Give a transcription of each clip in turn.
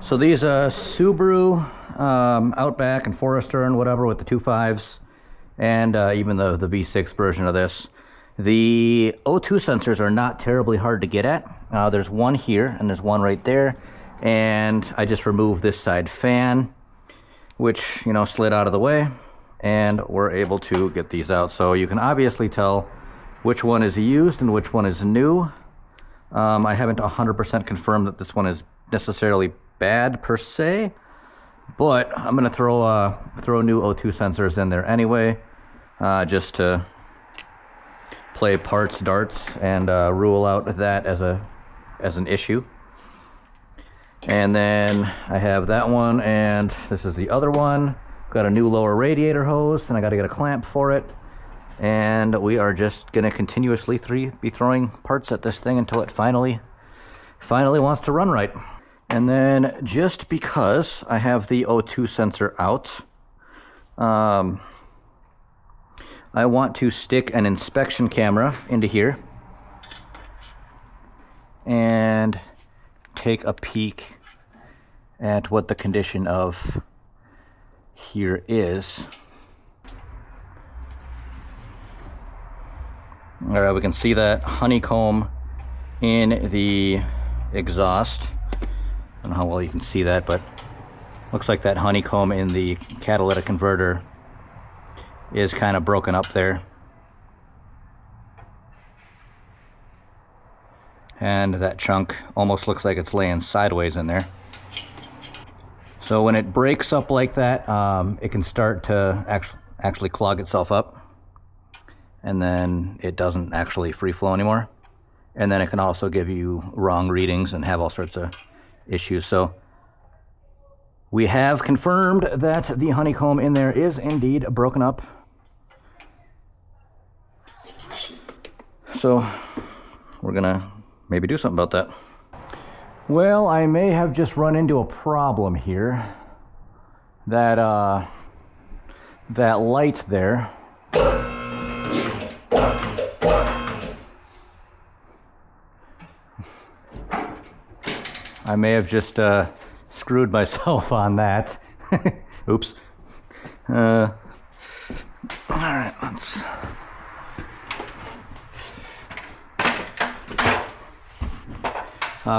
So these Subaru Outback and Forester and whatever with the 2.5s and even the V6 version of this, the O2 sensors are not terribly hard to get at. There's one here and there's one right there, and I just removed this side fan, which, you know, slid out of the way, and we're able to get these out. So you can obviously tell which one is used and which one is new. I haven't 100% confirmed that this one is necessarily bad per se, but I'm gonna throw new O2 sensors in there anyway, just to play parts darts and rule out that as an issue. And then I have that one, and this is the other one. Got a new lower radiator hose, and I got to get a clamp for it. And we are just gonna continuously be throwing parts at this thing until it finally wants to run right. And then, just because I have the O2 sensor out, I want to stick an inspection camera into here and take a peek at what the condition of here is. All right, we can see that honeycomb in the exhaust. I don't know how well you can see that, but looks like that honeycomb in the catalytic converter is kind of broken up there. And that chunk almost looks like it's laying sideways in there. So when it breaks up like that, it can start to actually clog itself up, and then it doesn't actually free flow anymore. And then it can also give you wrong readings and have all sorts of issues. So we have confirmed that the honeycomb in there is indeed broken up. So we're gonna maybe do something about that. Well, I may have just run into a problem here. That light there, I may have just screwed myself on that. Oops. All right, let's...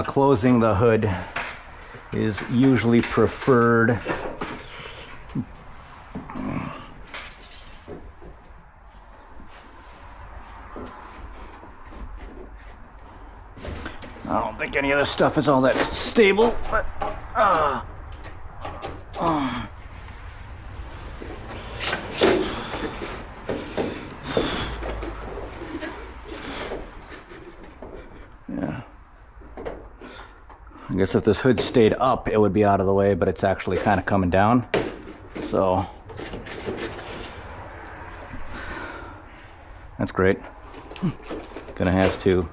closing the hood is usually preferred. I don't think any of this stuff is all that stable, but yeah. I guess if this hood stayed up, it would be out of the way, but it's actually kind of coming down. So that's great. Gonna have to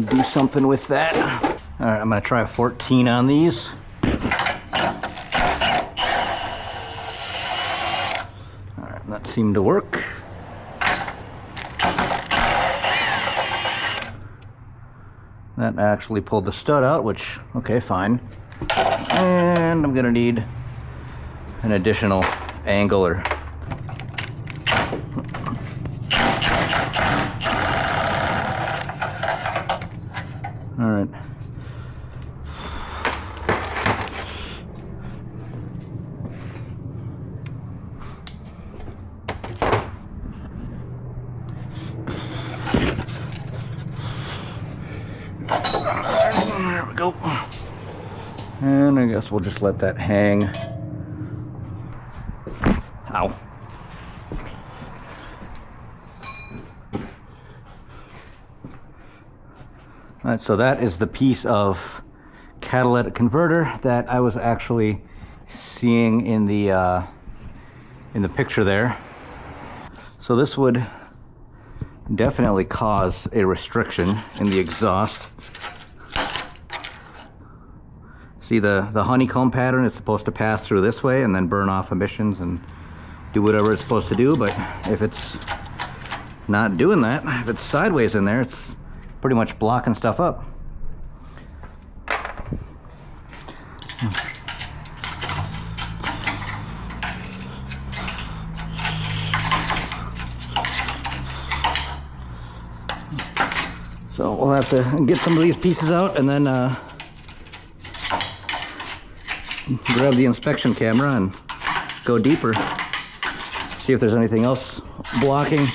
do something with that. All right, I'm gonna try 14 on these. All right, that seemed to work. That actually pulled the stud out, which, okay, fine. And I'm gonna need an additional angler. All right. There we go. And I guess we'll just let that hang. Ow. All right, so that is the piece of catalytic converter that I was actually seeing in the picture there. So this would definitely cause a restriction in the exhaust. See, the honeycomb pattern is supposed to pass through this way and then burn off emissions and do whatever it's supposed to do, but if it's not doing that. If it's sideways in there, it's pretty much blocking stuff up. So we'll have to get some of these pieces out and then grab the inspection camera and go deeper. See if there's anything else blocking.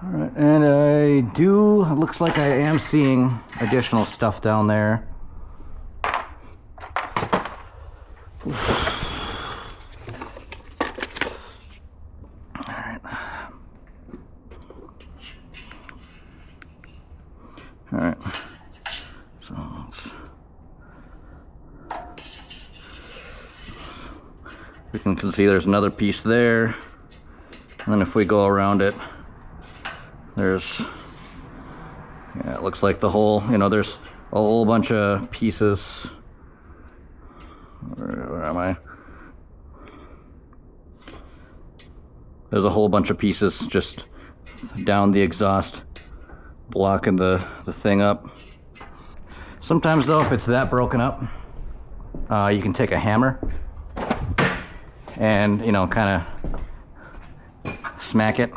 All right, and it looks like I am seeing additional stuff down there. All right, so we can see there's another piece there, and then if we go around it, there's, yeah, it looks like the whole, there's a whole bunch of pieces. Where am I? There's a whole bunch of pieces just down the exhaust, blocking the thing up. Sometimes though, if it's that broken up, you can take a hammer and kind of smack it.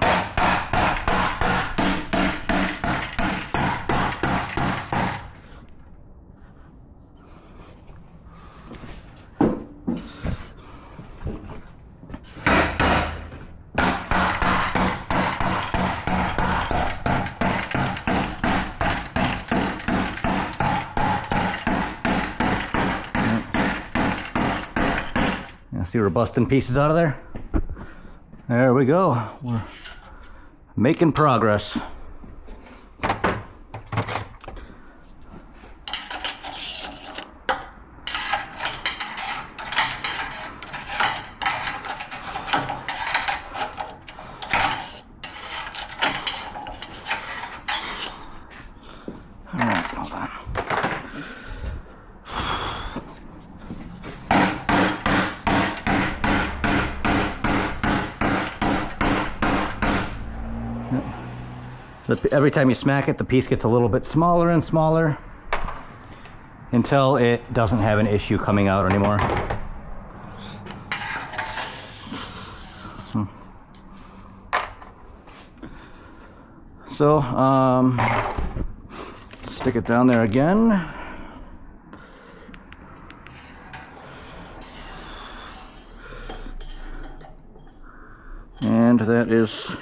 See, we're busting pieces out of there. There we go. We're making progress. All right, hold on. Every time you smack it, the piece gets a little bit smaller and smaller until it doesn't have an issue coming out anymore. So, stick it down there again. And that is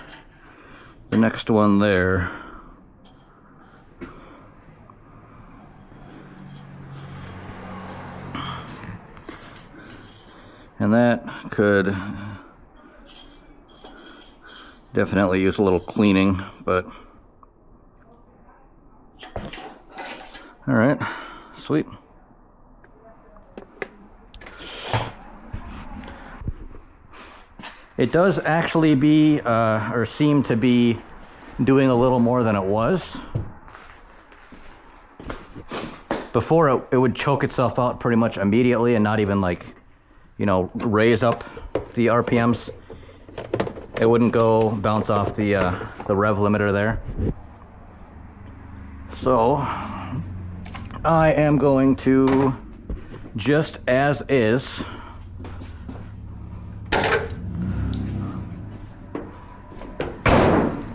the next one there. And that could definitely use a little cleaning, but all right, sweet. It does actually be, or seem to be doing a little more than it was. Before it would choke itself out pretty much immediately and not even raise up the RPMs. It wouldn't go bounce off the rev limiter there. So I am going to, just as is,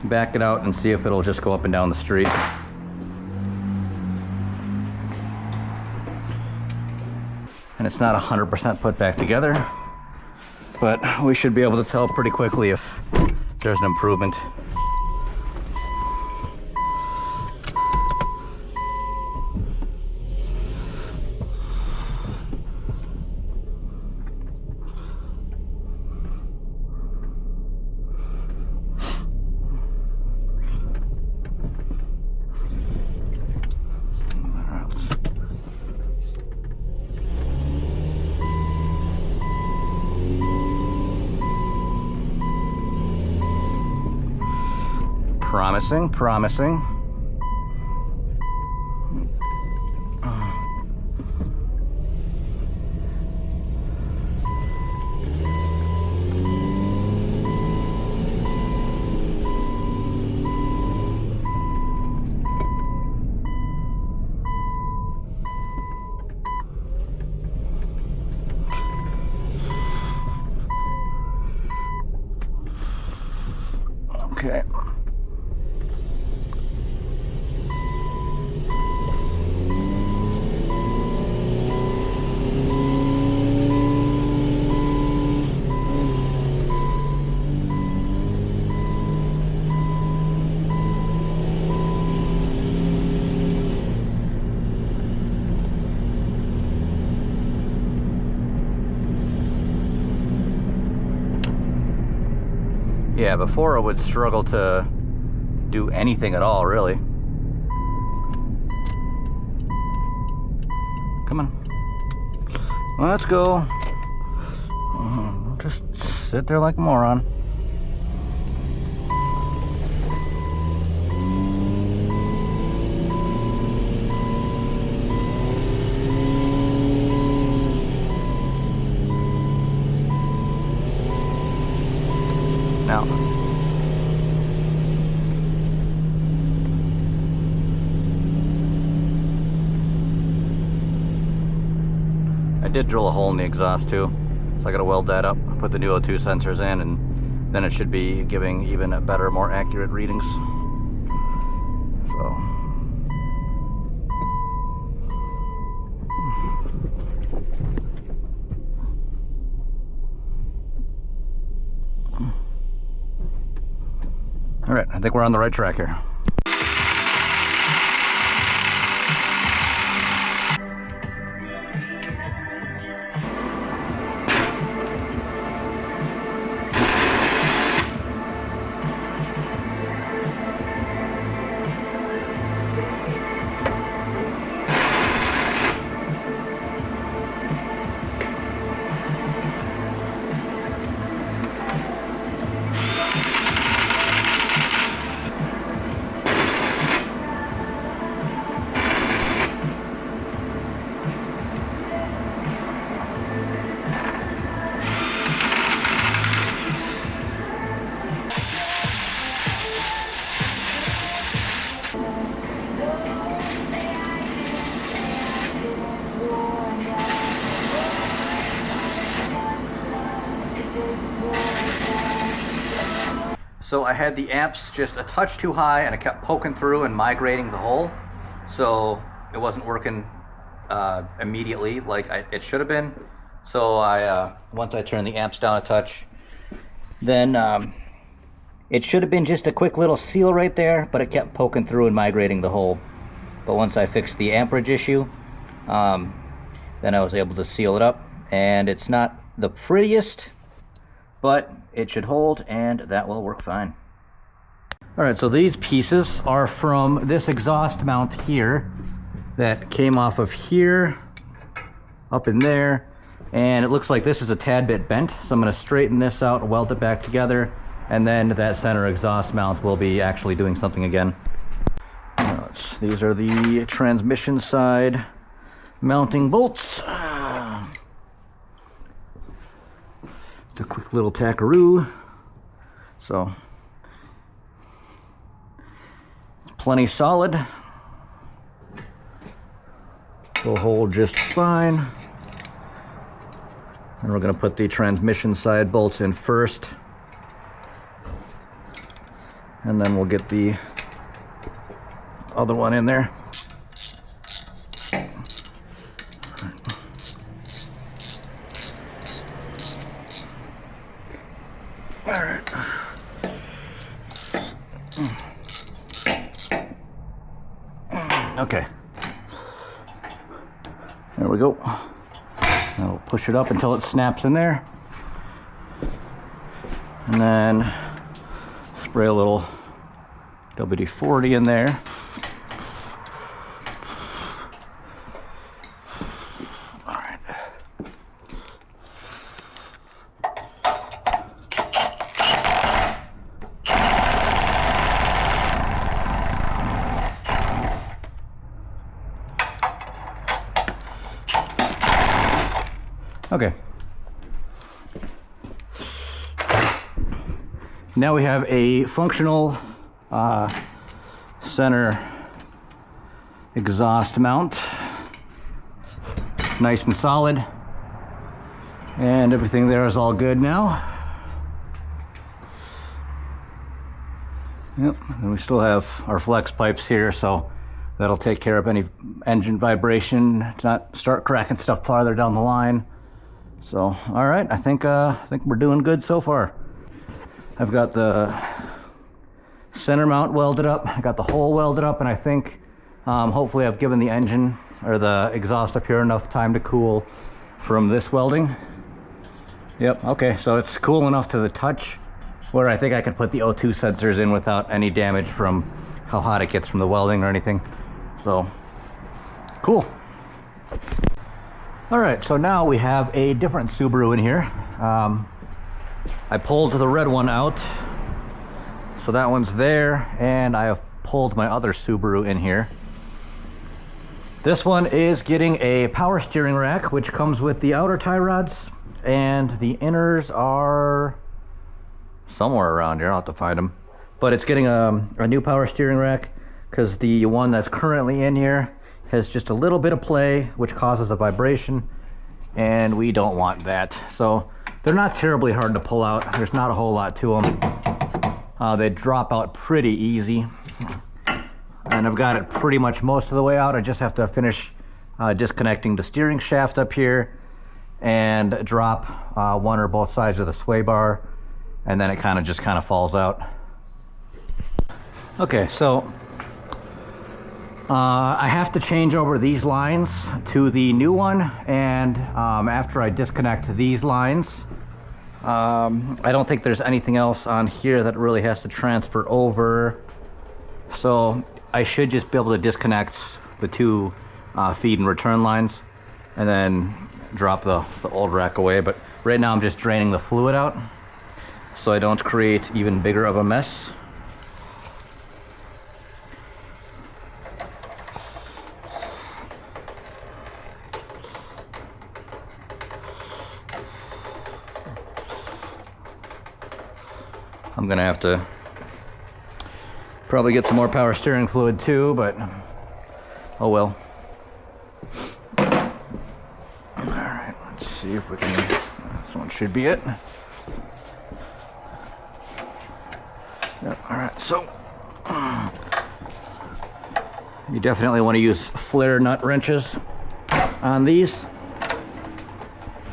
back it out and see if it'll just go up and down the street. And it's not 100% put back together, but we should be able to tell pretty quickly if there's an improvement. Promising. Okay. Yeah, before I would struggle to do anything at all, really. Come on. Let's go. Just sit there like a moron. Now, I did drill a hole in the exhaust too, so I gotta weld that up, put the new O2 sensors in, and then it should be giving even better, more accurate readings. So. All right, I think we're on the right track here. So I had the amps just a touch too high and it kept poking through and migrating the hole. So it wasn't working immediately like it should have been. So once I turned the amps down a touch, then it should have been just a quick little seal right there, but it kept poking through and migrating the hole. But once I fixed the amperage issue, then I was able to seal it up, and it's not the prettiest, but it should hold, and that will work fine. All right, so these pieces are from this exhaust mount here that came off of here, up in there, and it looks like this is a tad bit bent, so I'm gonna straighten this out and weld it back together, and then that center exhaust mount will be actually doing something again. These are the transmission side mounting bolts. It's a quick little tackaroo. So it's plenty solid. Will hold just fine. And we're going to put the transmission side bolts in first. And then we'll get the other one in there. All right. Okay. There we go. Now we'll push it up until it snaps in there. And then spray a little WD-40 in there. Okay. Now we have a functional center exhaust mount. Nice and solid. And everything there is all good now. Yep, and we still have our flex pipes here, so that'll take care of any engine vibration to not start cracking stuff farther down the line. So, all right, I think we're doing good so far. I've got the center mount welded up, I got the hole welded up, and I think hopefully I've given the engine or the exhaust up here enough time to cool from this welding. Yep, okay, so it's cool enough to the touch where I think I can put the O2 sensors in without any damage from how hot it gets from the welding or anything. So, cool. All right, so now we have a different Subaru in here. I pulled the red one out, so that one's there, and I have pulled my other Subaru in here. This one is getting a power steering rack, which comes with the outer tie rods, and the inners are somewhere around here. I'll have to find them. But it's getting a new power steering rack because the one that's currently in here has just a little bit of play, which causes a vibration, and we don't want that. So they're not terribly hard to pull out. There's not a whole lot to them. They drop out pretty easy. And I've got it pretty much most of the way out. I just have to finish disconnecting the steering shaft up here and drop one or both sides of the sway bar, and then it kind of falls out. Okay, so I have to change over these lines to the new one, and after I disconnect these lines, I don't think there's anything else on here that really has to transfer over. So I should just be able to disconnect the two feed and return lines and then drop the old rack away. But right now I'm just draining the fluid out so I don't create even bigger of a mess. I'm gonna have to probably get some more power steering fluid too, but oh well. All right, let's see if we can, this one should be it. Yep, all right, so you definitely want to use flare nut wrenches on these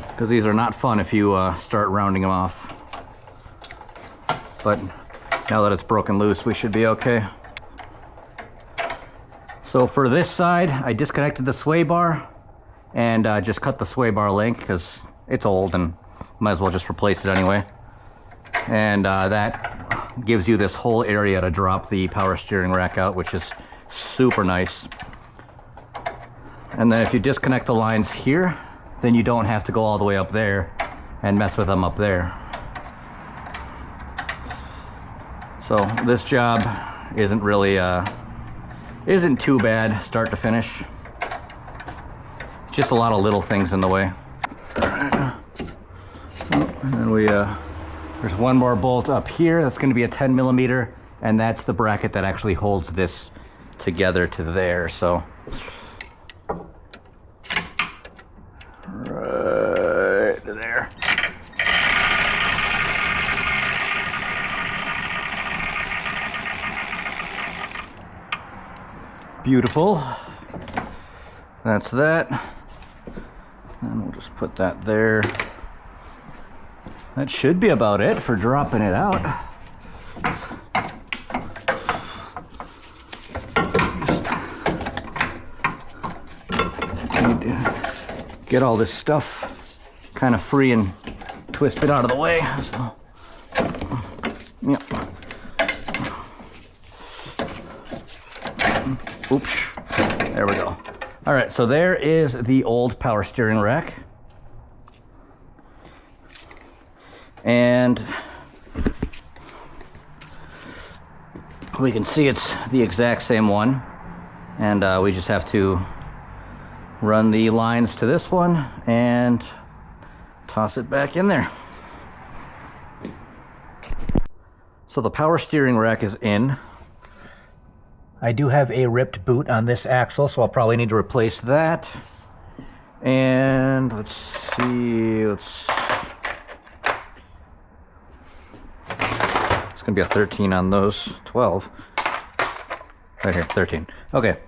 because these are not fun if you start rounding them off. But now that it's broken loose, we should be okay. So for this side, I disconnected the sway bar and just cut the sway bar link because it's old and might as well just replace it anyway. And that gives you this whole area to drop the power steering rack out, which is super nice. And then if you disconnect the lines here, then you don't have to go all the way up there and mess with them up there. So this job isn't really, isn't too bad start to finish. It's just a lot of little things in the way. All right. And then there's one more bolt up here. That's gonna be a 10 millimeter, and that's the bracket that actually holds this together to there, so. Right to there. Beautiful. That's that. And we'll just put that there. That should be about it for dropping it out. Just need to get all this stuff kind of free and twisted out of the way. So, yep. Oops, there we go. All right, so there is the old power steering rack. And we can see it's the exact same one. And we just have to run the lines to this one and toss it back in there. So the power steering rack is in. I do have a ripped boot on this axle, so I'll probably need to replace that. And let's see, let's It's gonna be a 13 on those. 12. Right here, 13. Okay.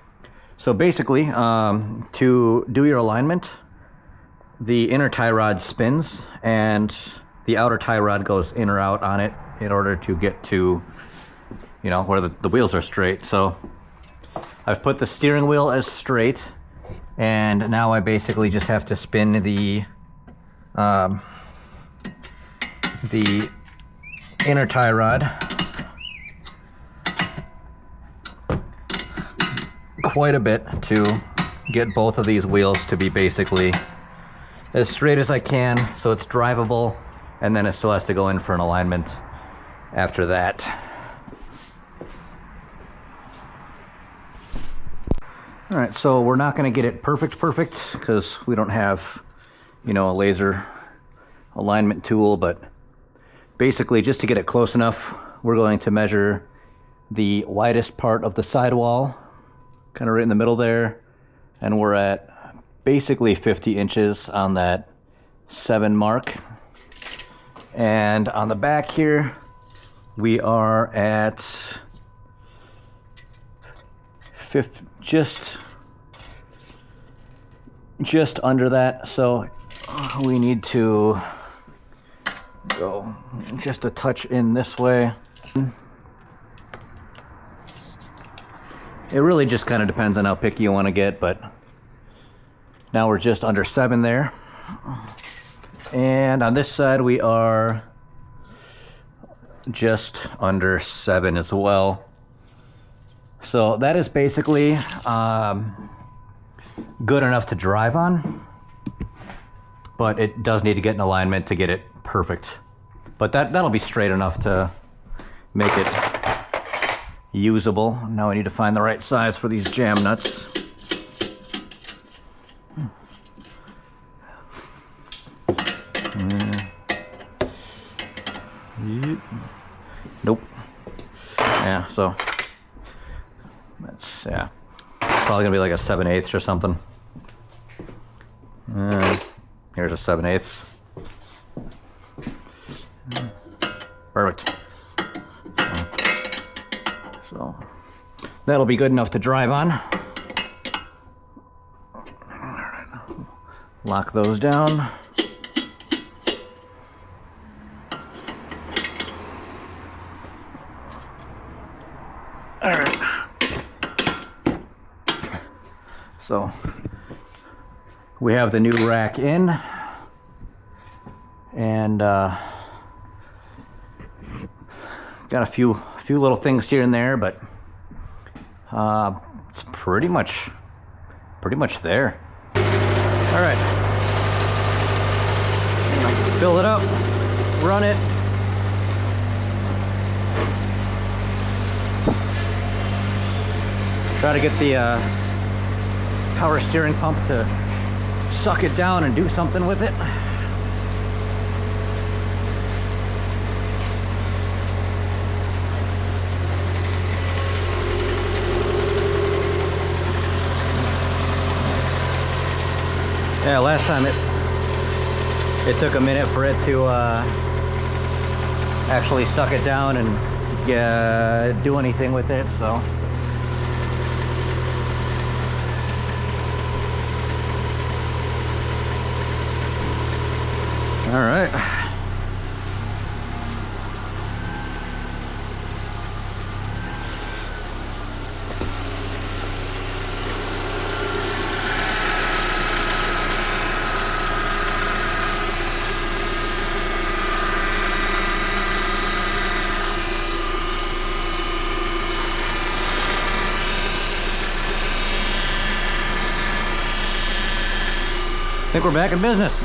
So basically, to do your alignment, the inner tie rod spins and the outer tie rod goes in or out on it in order to get to, you know, where the wheels are straight. So I've put the steering wheel as straight, and now I basically just have to spin the inner tie rod quite a bit to get both of these wheels to be basically as straight as I can, so it's drivable, and then it still has to go in for an alignment after that. All right, so we're not going to get it perfect because we don't have, you know, a laser alignment tool, but basically just to get it close enough, we're going to measure the widest part of the sidewall, kind of right in the middle there, and we're at basically 50 inches on that 7 mark. And on the back here, we are at just under that, so we need to go just a touch in this way. It really just kind of depends on how picky you want to get, but now we're just under 7 there. And on this side we are just under 7 as well. So that is basically good enough to drive on, but it does need to get in alignment to get it perfect. But that'll be straight enough to make it usable. Now I need to find the right size for these jam nuts. Nope. Yeah, so that's, yeah, probably gonna be like a 7/8 or something. Here's a 7/8. Perfect. So that'll be good enough to drive on. All right. Lock those down. All right. So we have the new rack in, and got a few little things here and there, but it's pretty much there. All right. Fill it up, run it. Try to get the power steering pump to suck it down and do something with it. Yeah, last time it took a minute for it to actually suck it down and do anything with it, so. All right. I think we're back in business.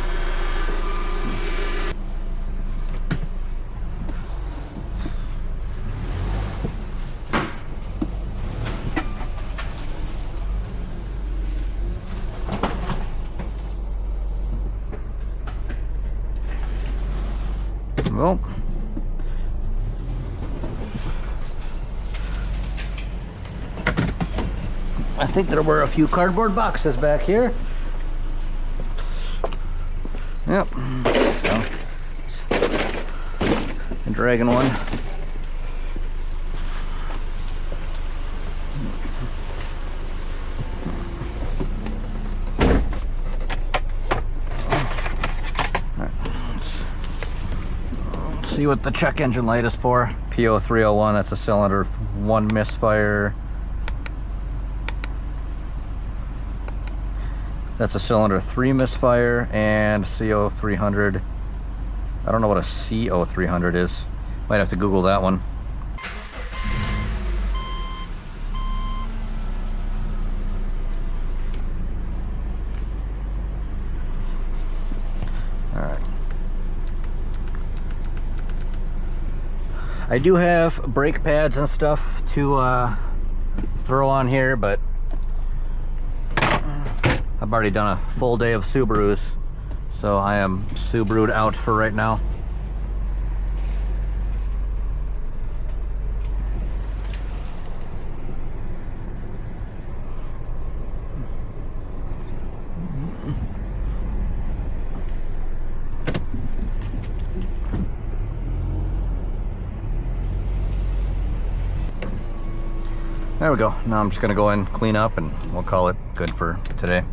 Well, I think there were a few cardboard boxes back here. Yep. So, dragging one see what the check engine light is for. PO301, that's a cylinder 1 misfire. That's a cylinder 3 misfire, and CO300. I don't know what a CO300 is. Might have to Google that one. Alright. I do have brake pads and stuff to throw on here, but I've already done a full day of Subarus, so I am Subaru'd out for right now. There we go. Now I'm just gonna go in, clean up, and we'll call it good for today.